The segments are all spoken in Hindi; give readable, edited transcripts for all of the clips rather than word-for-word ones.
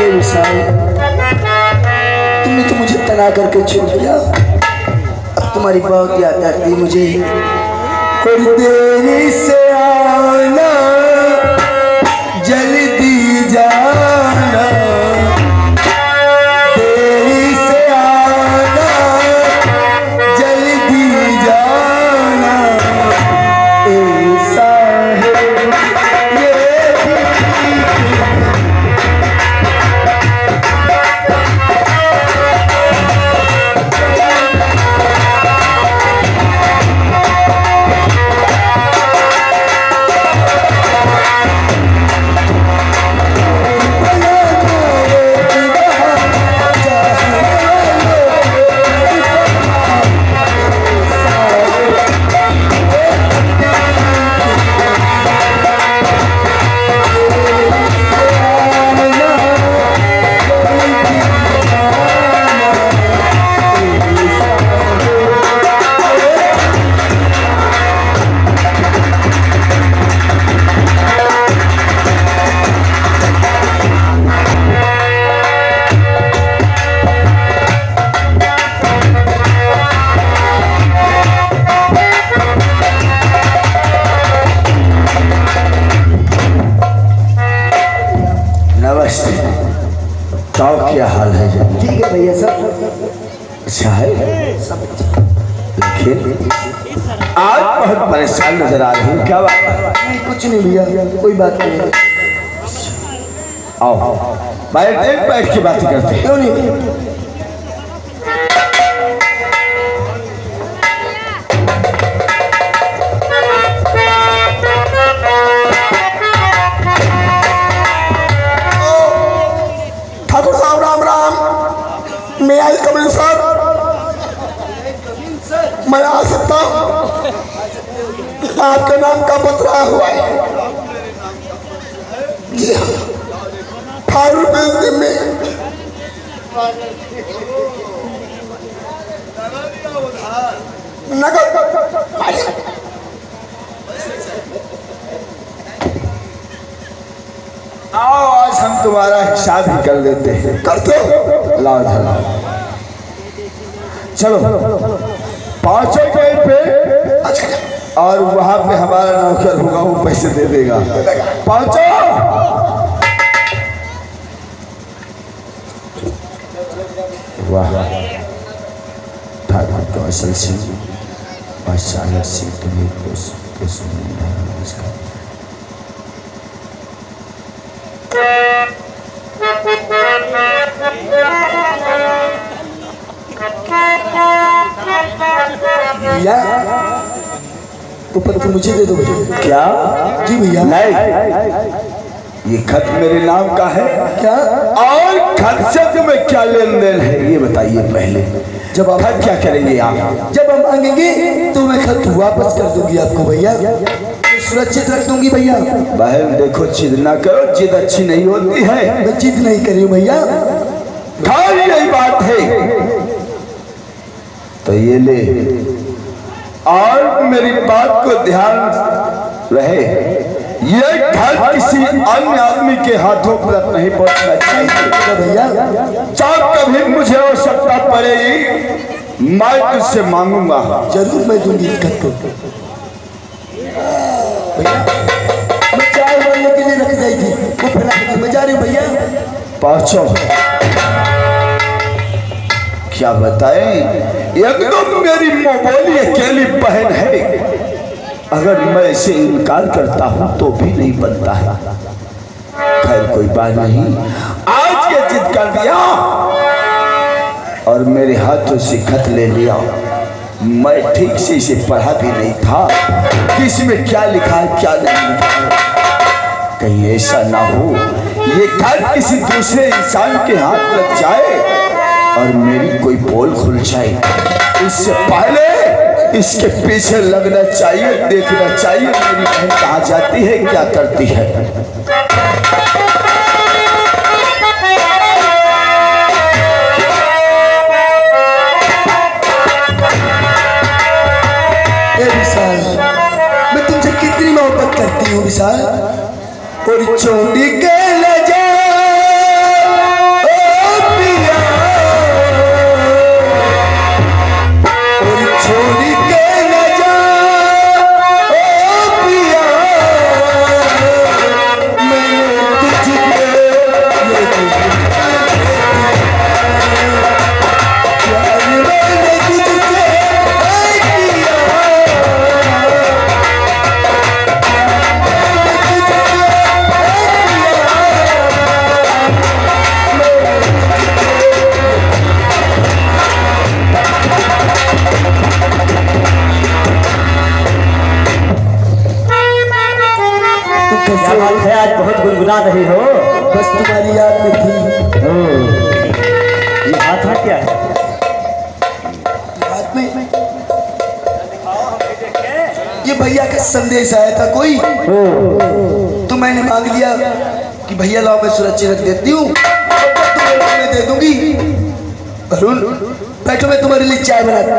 विशाल, तुमने तो मुझे तना करके छोड़ दिया। अब तुम्हारी बहुत याद आती मुझे। और देरी से आना, जल्दी जाना, देरी से आना, जल्दी जाना, ऐसा है ये क्या हाल है? ठीक है भैया, सब अच्छा है सब। लेकिन आज बहुत परेशान नजर आ रहे हैं, क्या बात है? नहीं कुछ नहीं भैया, कोई बात नहीं। आओ बैठ के बातें करते हैं। क्यों नहीं? मैं आई कमिल सर, मैं आ सकता हूँ? आपके नाम का पत्र हुआ है। जी हाँ, फारूक में नगर। आओ आज हम तुम्हारा हिसाब ही कर लेते हैं। करते हो? लाओ झलाओ, चलो पांचों पेड़ पे। अच्छा, और वहां पे हमारा नौकर होगा, वो पैसे दे देगा। पांचों वाह, ठाकुर तो असल से माशाअल्लाह से तुम्हें को सुनना है। भैया तो पत्र मुझे दे दो भैया। क्या? जी भैया। नहीं, ये खत मेरे नाम का है। क्या? और खत से तुम्हें क्या लेन देन है ये बताइए पहले। जब आप खत क्या करेंगे आप? जब हम मांगेंगे तो मैं खत वापस कर दूंगी आपको भैया, सुरक्षित रख दूंगी भैया। बहन देखो, जिद ना करो, जिद अच्छी नहीं होती है। मैं जिद नहीं करी हूँ भैया, खाली यही बात है। तो ये ले, और मेरी बात को ध्यान रहे, ये घर किसी अन्य आदमी के हाथों पर नहीं पहुंचना चाहिए भैया। चाहे कभी मुझे आवश्यकता पड़ेगी मैं तुझसे मांगूंगा। जरूर मैं दूंगी इस घर को भैया। मैं चाय वाले के लिए रख जाएगी, वो फिर मैं जा रही हूँ भैया। पहुंचो। क्या बताएं, एकदम मेरी मोबोली अकेली बहन है। अगर मैं इसे इनकार करता हूं तो भी नहीं बनता है। खैर कोई बात नहीं, आज ये जिद कर दिया और मेरे हाथों से खत ले लिया। मैं ठीक से इसे पढ़ा भी नहीं था कि इसमें क्या लिखा है क्या नहीं लिखा। कहीं ऐसा ना हो ये खत किसी दूसरे इंसान के हाथ लग जाए और मेरी कोई पोल खुल जाए। इससे पहले इसके पीछे लगना चाहिए, देखना चाहिए मेरी बहन कहाँ जाती है, क्या करती है। विशाल, मैं तुमसे कितनी मोहब्बत करती हूँ विशाल। और चोरी के ले जा रही हो? बस तुम्हारी याद में थी। ये हाथ में क्या है? हाथ में ये भैया का संदेश आया था कोई, तो मैंने मांग लिया कि भैया लाओ मैं सुरक्षित रख देती हूँ, मैं दे दूंगी। अरुण बैठो, मैं तुम्हारे लिए चाय बनाता।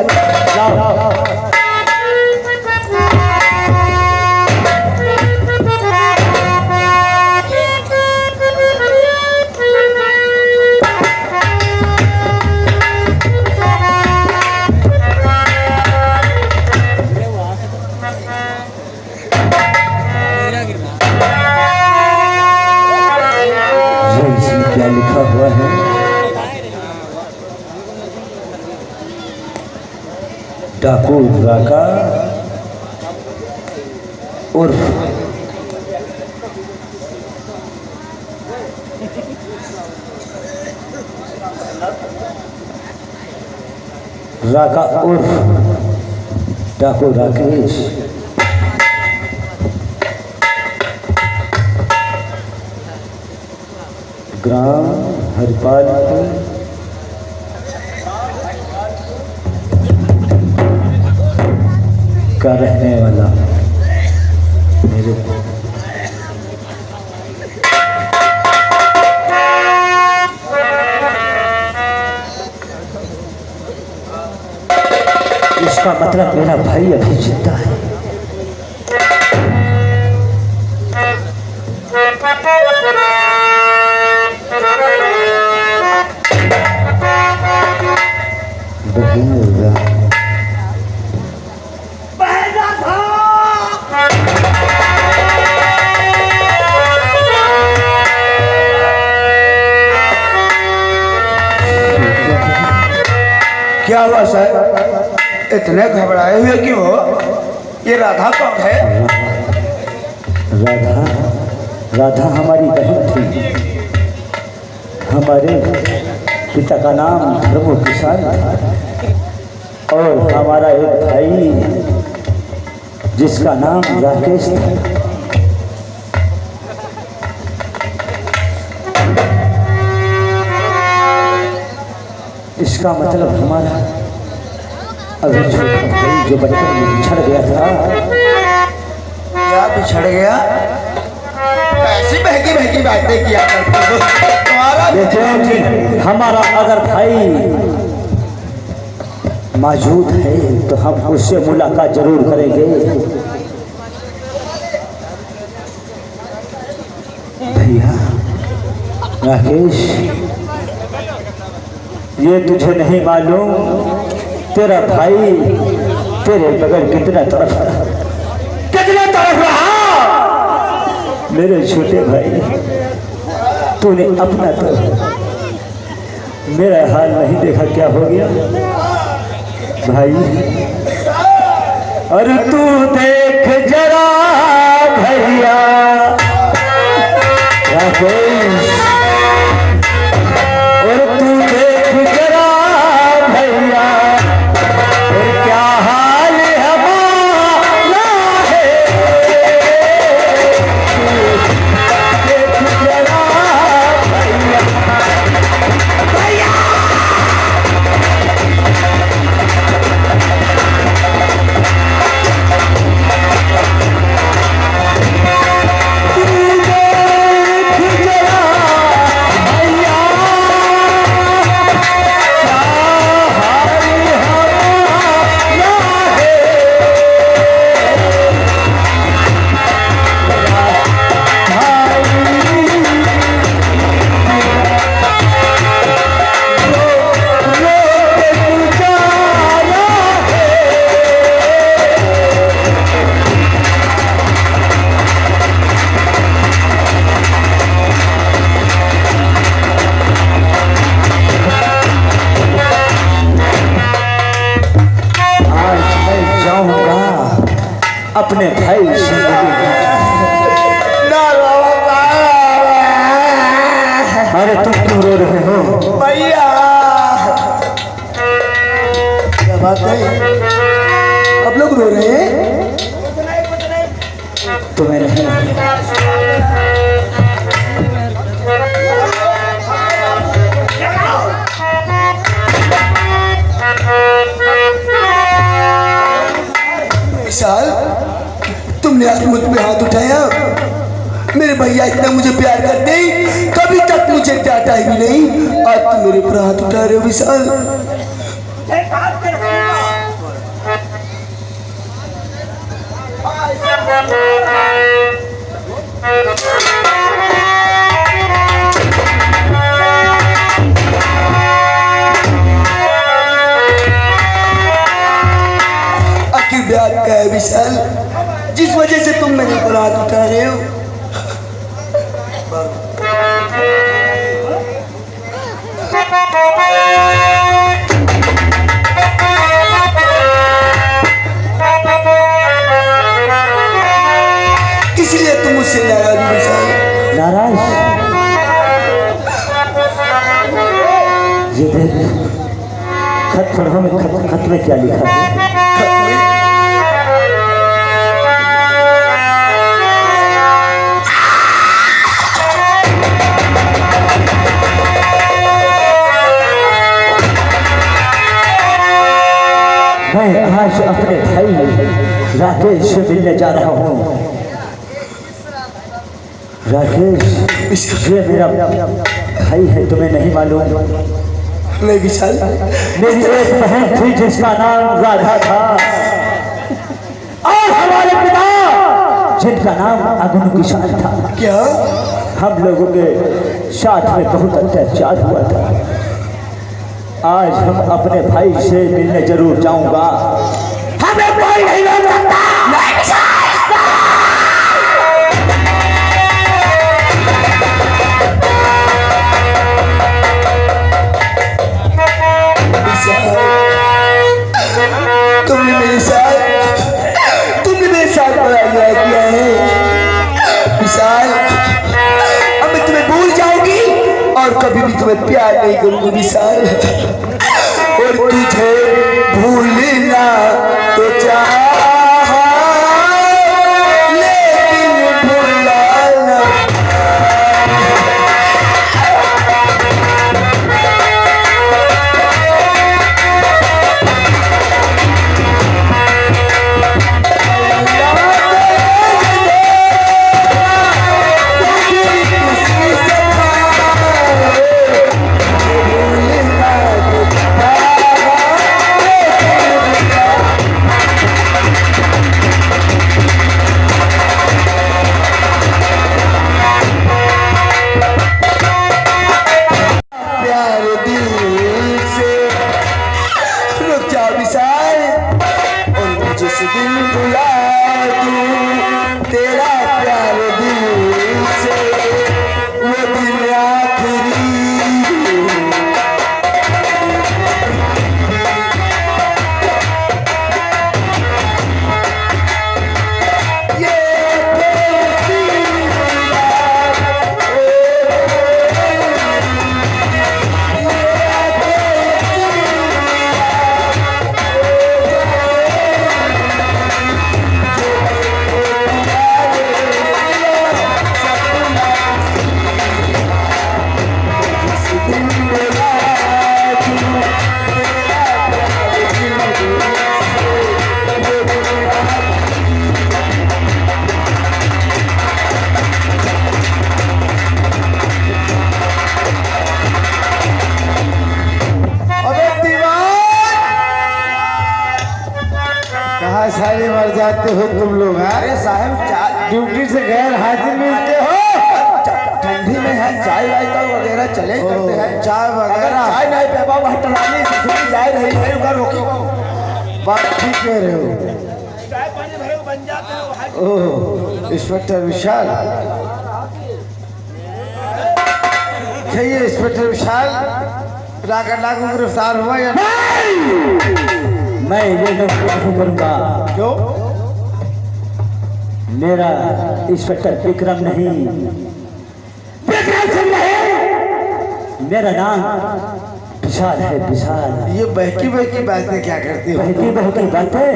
क्या लिखा हुआ है? डाकू राका उर्फ राका उर्फ डाकू राकेश ग्राम हरिपालपुर का रहने वाला मेरे इसका मतलब मेरा भाई अभी जिंदा है। क्या हुआ सर, इतने घबराए हुए क्यों हो? ये राधा कौन है? राधा राधा हमारी बहन थी। हमारे पिता का नाम धर्मो किसान था और हमारा एक भाई जिसका नाम राकेश था। इसका मतलब हमारा अभी छोटा भाई जो बचपन में बिछड़ गया था। क्या बिछड़ गया? ऐसी बहकी बहकी बातें किया करते हो तुम्हारा। देखो हमारा अगर भाई मौजूद है तो हम उससे मुलाकात जरूर करेंगे। भैया राकेश, ये तुझे नहीं मालूम तेरा भाई तेरे बगैर कितना तड़प रहा। मेरे छोटे भाई, तूने अपना तो मेरा हाल नहीं देखा क्या हो गया भाई। और तू देख जरा भैया राकेश, और तू देख जरा भैया और क्या हाल हमारा है। देख जरा भैया भैया। अपने भाई से अरे तुम क्यों रो रहे हो भैया? क्या बात है, अब लोग रो रहे हैं? तुम्हें नहीं भैया इतना मुझे प्यार करते हैं, कभी तक मुझे डांटा ही नहीं। आज तुम मेरे ऊपर हाथ उठा रहे हो विशाल। आखिर प्यार का है विशाल, जिस वजह से तुम मेरे ऊपर हाथ उठा रहे हो। इसलिए तुम मुझसे नाराज हो विशाल। नाराज? ये देख, खत पढ़ो में, खत में क्या लिखा है? मैं आज अपने भाई राकेश से मिलने जा रहा हूँ। राकेश, ये मेरा भाई है, तुम्हें नहीं मालूम? नहीं विशाल। मेरी एक बहन थी जिसका नाम राधा था, और हमारे पिता जिनका नाम अगुन किसान था। क्या हम लोगों के साथ में बहुत अत्याचार हुआ था। आज हम अपने भाई से मिलने जरूर जाऊंगा। हमें कोई नहीं रोक सकता। तुमने मेरे साथ बड़ा अन्याय किया है विशाल। अब मैं तुम्हें भूल जाऊंगी और कभी भी तुम्हें प्यार नहीं करूंगी विशाल। और तुझे भूलना तो चाहा, लेकिन भुलाना सारे मर जाते हो तुम लोग। अरे साहब ड्यूटी से गैर हाजिर मिलते हो। ठंडी में है चाय वाय का वगैरह चले करते हैं। चाय वगैरह चाय नहीं पे बाबा टलानी सुनी जा रही है उधर रोकी बात ठीक कह रहे हो। चाय पानी भरे बन जाते हैं। ओह इंस्पेक्टर विशाल, कहिए इंस्पेक्टर विशाल, राका लागू गिरफ्तार हुआ या मैं ये नहीं करूंगा। क्यों? मेरा इंस्पेक्टर विक्रम नहीं, विक्रम सिंह नहीं, मेरा नाम विशाल है, विशाल। ये बहकी बहकी बातें क्या करती हो? बहकी बहकी बातें?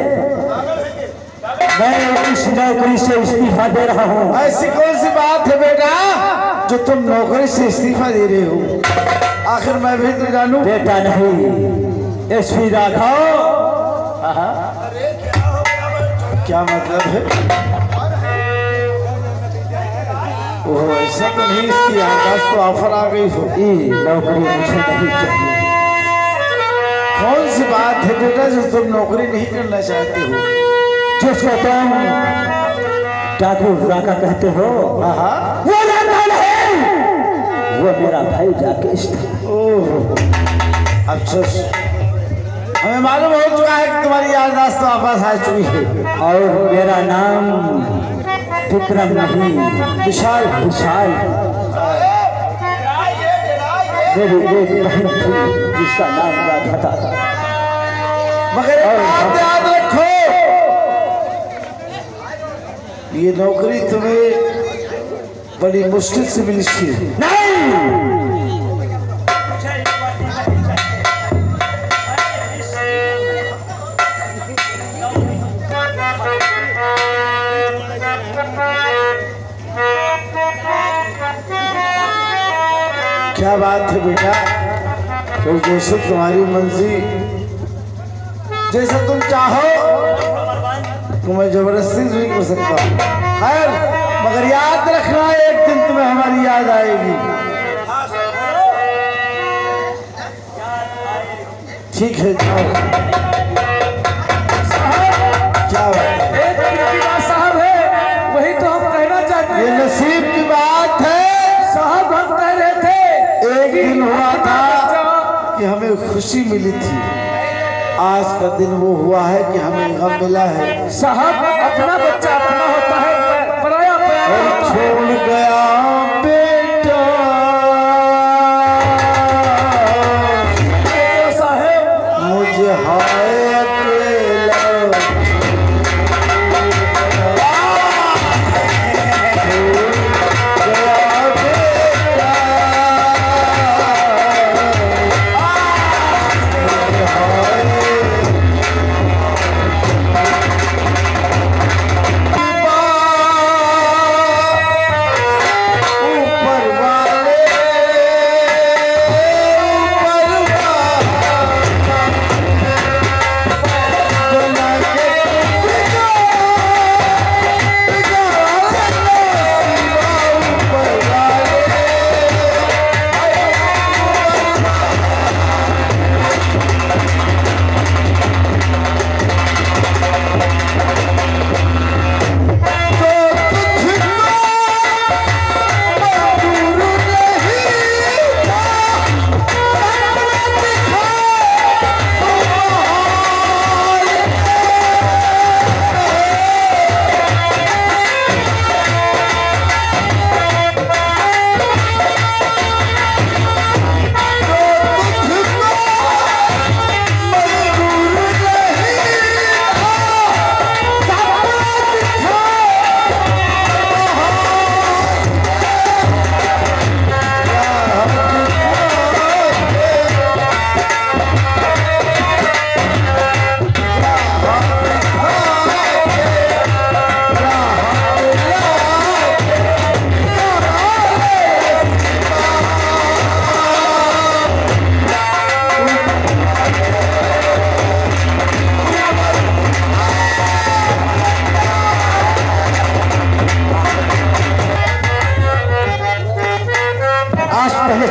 मैं इस नौकरी से इस्तीफा दे रहा हूँ। ऐसी कौन सी बात है बेटा जो तुम नौकरी से इस्तीफा दे रहे हो? आखिर मैं भी तो जानूं। बेटा नहीं, एसपी राघव। क्या मतलब है? ओह ऐसा तो नहीं, इसकी याददाश्त तो ऑफर आ गई हो। ये नौकरी मुझे नहीं चाहिए। कौन सी बात है बेटा जो तुम नौकरी नहीं करना चाहते हो? जिसको तुम ठाकुर राका कहते हो, हाँ वो लंदन है, वो मेरा भाई राकेश था। ओह अफसोस, हमें मालूम हो चुका है कि तुम्हारी याददाश्त तो वापस आ चुकी है। और मेरा नाम विक्रम नहीं, विशाल। विशाल मेरी एक बहन थी जिसका नाम राधा था। मगर एक बात याद रखो, ये नौकरी तुम्हें बड़ी मुश्किल से मिली थी। नहीं, क्या बात है बेटा, तो जैसे तुम्हारी मर्जी, जैसा तुम चाहो तो मैं जबरदस्ती नहीं कर सकता। खैर मगर याद रखना, एक दिन तुम्हें हमारी याद आएगी। ठीक है जाओ। क्या बात है साहब है, वही तो हम कहना चाहते हैं। ये नसीब की बात है साहब, हम कह रहे थे एक दिन हुआ था कि हमें खुशी मिली थी, आज का दिन वो हुआ है कि हमें गम मिला है। साहब, अपना बच्चा अपना होता है, पराया और छोड़ गया बेटा साहब, मुझे हाय अकेला।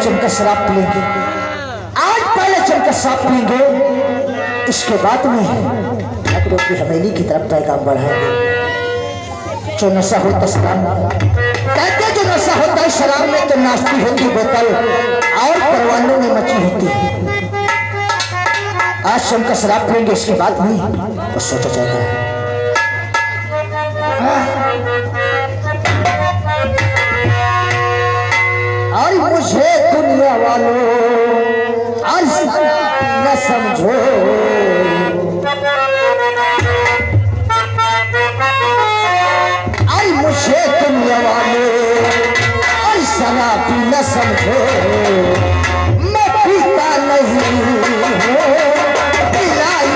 चमका शराब पिएंगे, आज पहले चमका शराब पिएंगे, इसके बाद में ठाकुरों की हवेली की तरफ पैगाम बढ़ाएंगे। जो नशा होता शराब कहते, जो नशा होता है शराब में तो नाश्ती होती बोतल और परवानों में मची होती है। आज चमका शराब पिएंगे, इसके बाद में तो सोचा जाएगा। और मुझे दुनिया वालों आज न समझो, आई मुझे दुनिया वालों ऐसा ना भी न समझो, मैं पीता नहीं हूँ पिलाई।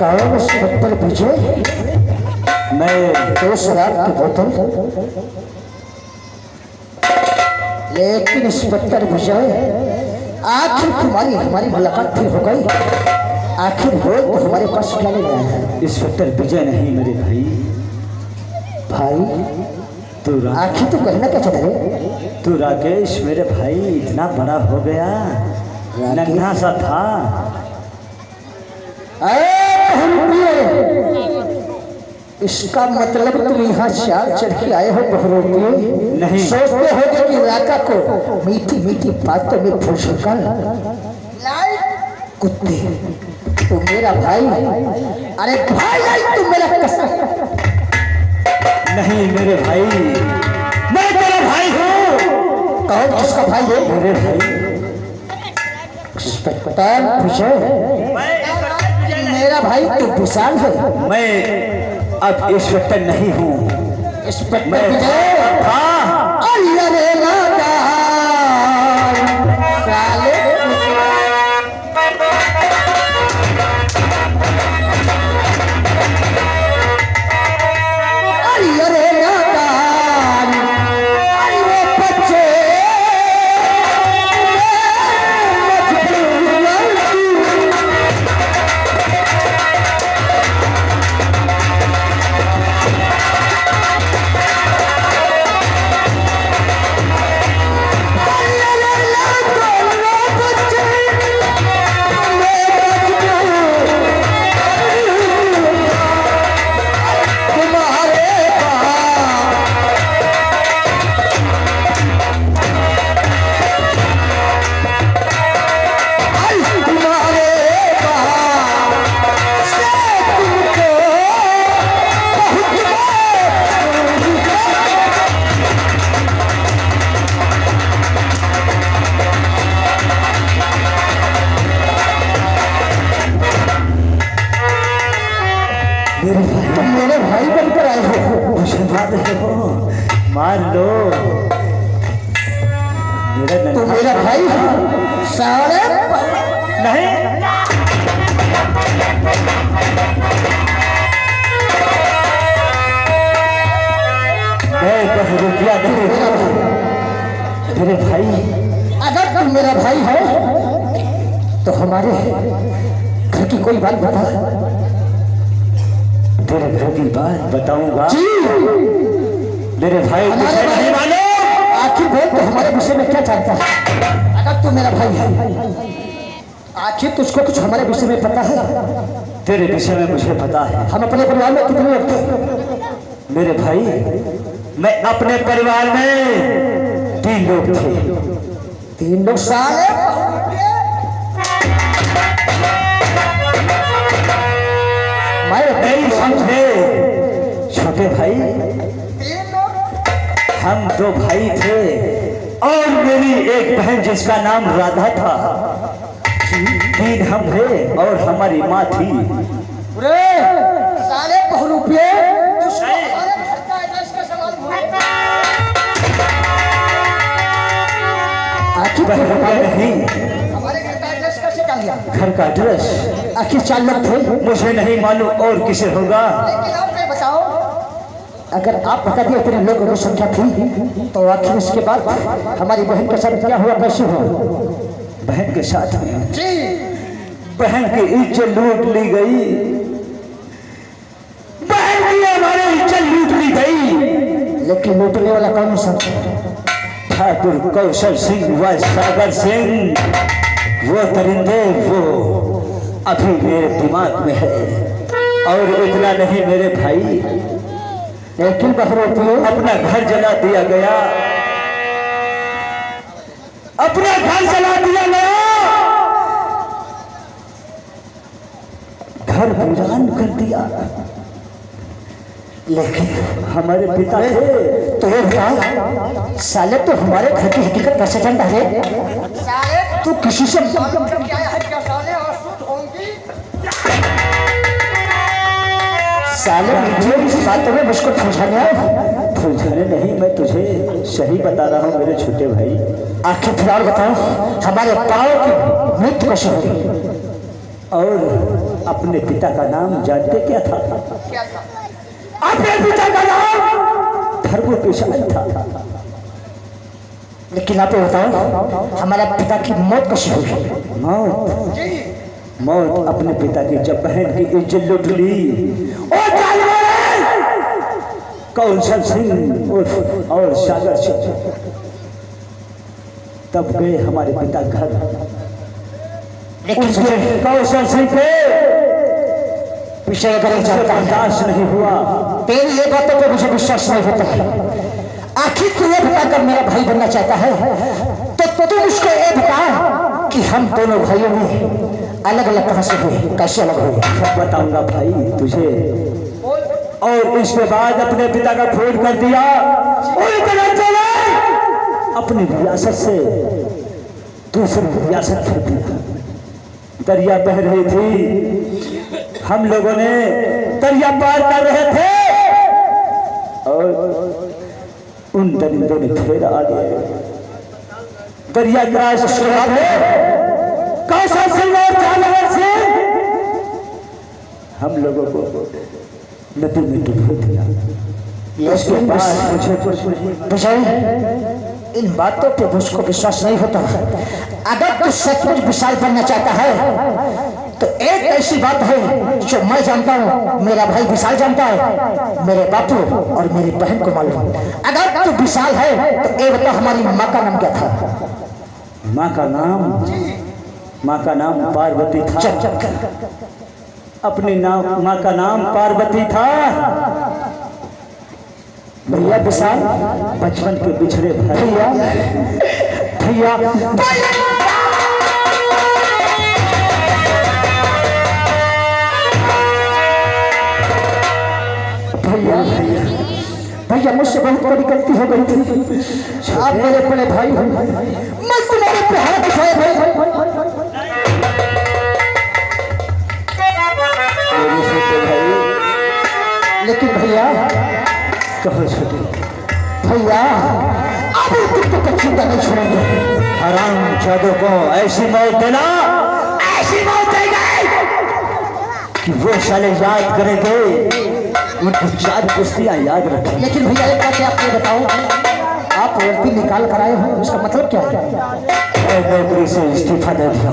कहो इंस्पेक्टर विजय, मैं दो शराब की बोतल। लेकिन इंस्पेक्टर विजय, आखिर तुम्हारी हमारी मुलाकात फिर हो गई, आखिर वो तो हमारे पास क्या ले आया है? इंस्पेक्टर विजय नहीं मेरे भाई। भाई तू आखिर तो कहना क्या चाहता है? तू राकेश मेरे भाई इतना बड़ा हो गया, नन्हा सा था। इसका मतलब तुम यहाँ चाल चढ़ के आए हो बहरूपियों? नहीं। सोचते हो कि राका को मीठी मीठी बातों में फुसकर कुत्ते, तू मेरा भाई, अरे भाई तू मेरा कसम। नहीं मेरे भाई, मैं तेरा भाई हूँ। कौन किसका भाई है? मेरे भाई इंस्पेक्टर विजय, मेरा भाई तू विशाल है। मैं अब इंस्पेक्टर नहीं हूँ। इंस्पेक्टर विजय, हाँ अरे लाला साले मेरे भाई बनकर आए हो, मुझे मार लो, मार लो। तू मेरा भाई साले नहीं। मैं रुपया नहीं मेरे भाई। अगर तू मेरा भाई है तो हमारे घर की कोई बात बता। तेरे घर की बात बताऊंगा। मेरे भाई हमारे नहीं मानो। आखिर बोल तो हमारे विषय में क्या जानता है? अगर तू मेरा भाई है, आखिर तुझको कुछ हमारे विषय में पता है? तेरे विषय में मुझे पता है। हम अपने परिवार में कितने लोग थे? मेरे भाई, मैं अपने परिवार में 3 लोग थे। 3 लोग साले नहीं समझे छोटे भाई। हम 2 भाई थे और मेरी एक बहन जिसका नाम राधा था। 3 हम थे और हमारी माँ थी। साले बहुरूपिये नहीं, हमारे घर का एड्रेस कैसे क्या लिया? घर का एड्रेस आखिर 4 लोग थे। मुझे नहीं मालूम और किसे होगा। लेकिन आप नहीं बताओ, अगर आप बता दिए इतने लोगों की संख्या थी तो आखिर इसके बाद हमारी बहन के साथ क्या हुआ, कैसे हुआ? बहन के साथ जी, बहन की इज्जत लूट ली गई। बहन की हमारी इज्जत लूट ली गई। लेकिन लूटने वाला कौन सा? ठाकुर कौशल सिंह व सागर सिंह, वो दरिंदे वो अभी मेरे दिमाग में है। और इतना नहीं मेरे भाई, लेकिन बहुरूपिये अपना घर जला दिया गया। अपना घर जला दिया गया, घर वीरान कर दिया। लेकिन हमारे पिता थे तो ये बता, साले तो हमारे घर की हकीकत कैसे जानता है? साले तू किसी से साले मुझे इस बात में मुझको समझाने फुलझाने नहीं, मैं तुझे सही बता रहा हूँ मेरे छोटे भाई। आखिर फिलहाल बताओ, हमारे पाँव की मृत्यु कैसे हुई? और अपने पिता का नाम जानते क्या था? अपने पिता का नाम धर्मपिशाच था। लेकिन आप बताओ हमारे पिता की मौत कैसे हुई? मौत अपने पिता की जब बहन की इज्जत लूट ली कौशल सिंह और सागर सिंह, तब गए हमारे पिता घर। लेकिन कौशल सिंह के पीछे अगर बर्दाश्त नहीं हुआ। तेरी ये बातों पर मुझे विश्वास नहीं होता है। आखिर तू ये बता कर मेरा भाई बनना चाहता है तो तुम उसको ये बता कि हम दोनों भाइयों में अलग अलग कहां से हुए, कैसे अलग हुए? सब बताऊंगा भाई तुझे। और इसके बाद अपने पिता का खून कर दिया अपनी रियासत से दूसरी रियासत कर दिया। दरिया बह रही थी, हम लोगों ने दरिया पार कर रहे थे और उन दरिंदों ने फिर आ गए। दरिया क्रॉस कौशल सिंह और जानवर से हम लोगों को नदी में डुबो दिया। उसके बाद मुझे इन बातों पे मुझको विश्वास नहीं होता। अगर तू सचमुच विशाल बनना चाहता है तो एक ऐसी बात है जो मैं जानता हूँ, मेरा भाई विशाल जानता है, मेरे बापू और मेरी बहन को मालूम। अगर तू विशाल है तो ये बता हमारी माँ का नाम क्या था? माँ का नाम पार्वती था। अपनी माँ का नाम पार्वती था। भैया विशाल बचपन के बिछड़े भैया भैया भैया मुझसे बहुत बड़ी गलती हो गई थी। आप मेरे बड़े भाई हो, मैं तुम्हारे पे हाथ उठाए भाई। लेकिन भैया कहो छोटे भैया अब तुम तो चिंता नहीं छोड़ेंगे। हराम जादू को ऐसी मौत देना, ऐसी मौत देगा कि वो साले याद करेंगे, उनकी 4 कुश्तियां याद रखें। लेकिन भैया एक बात आप ये बताओ, आप वर्दी निकाल कर आए हो, उसका मतलब क्या है? नौकरी से इस्तीफा दे दिया।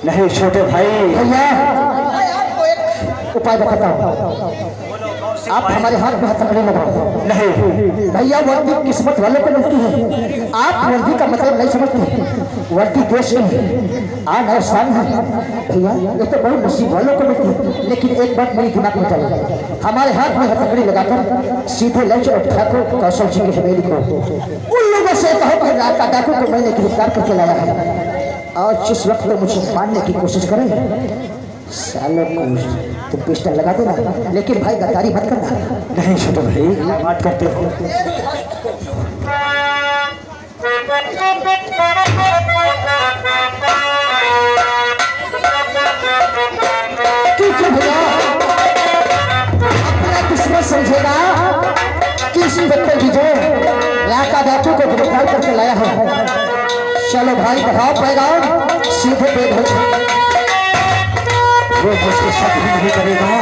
नहीं छोटे भाई, भैया उपाय बताता हूँ, आप हमारे हाथ में हथकड़ी लगाओ। नहीं भैया, वर्दी किस्मत वालों को मिलती है, आप वर्दी का मतलब नहीं समझते। वर्दी देश में आन और शान है भैया, ये तो बहुत नसीब वालों को मिलती है। लेकिन एक बात मेरी दिमाग में चले, हमारे हाथ में हथकड़ी लगाकर सीधे ले चलो ठाकुर कौशल जी की हवेली को। उन लोगों से कहो कि राका डाकू को मैंने गिरफ्तार करके लाया है, और जिस वक्त में मुझे मारने की कोशिश करें सालों को तो पिस्टल लगा देना। लेकिन भाई गद्दारी मत करना। नहीं छोटे भाई, बात करते हो। ठीक है भैया, अपना किस्मत समझेगा कि इस बच्चे की जो राका डाकू को गिरफ्तार करके लाया है। चलो भाई बढ़ाओ पैगाम, सीधे बेघर वो मुझको शक भी नहीं करेगा,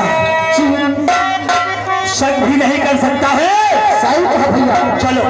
शक भी नहीं कर सकता है। सही कहा भैया, चलो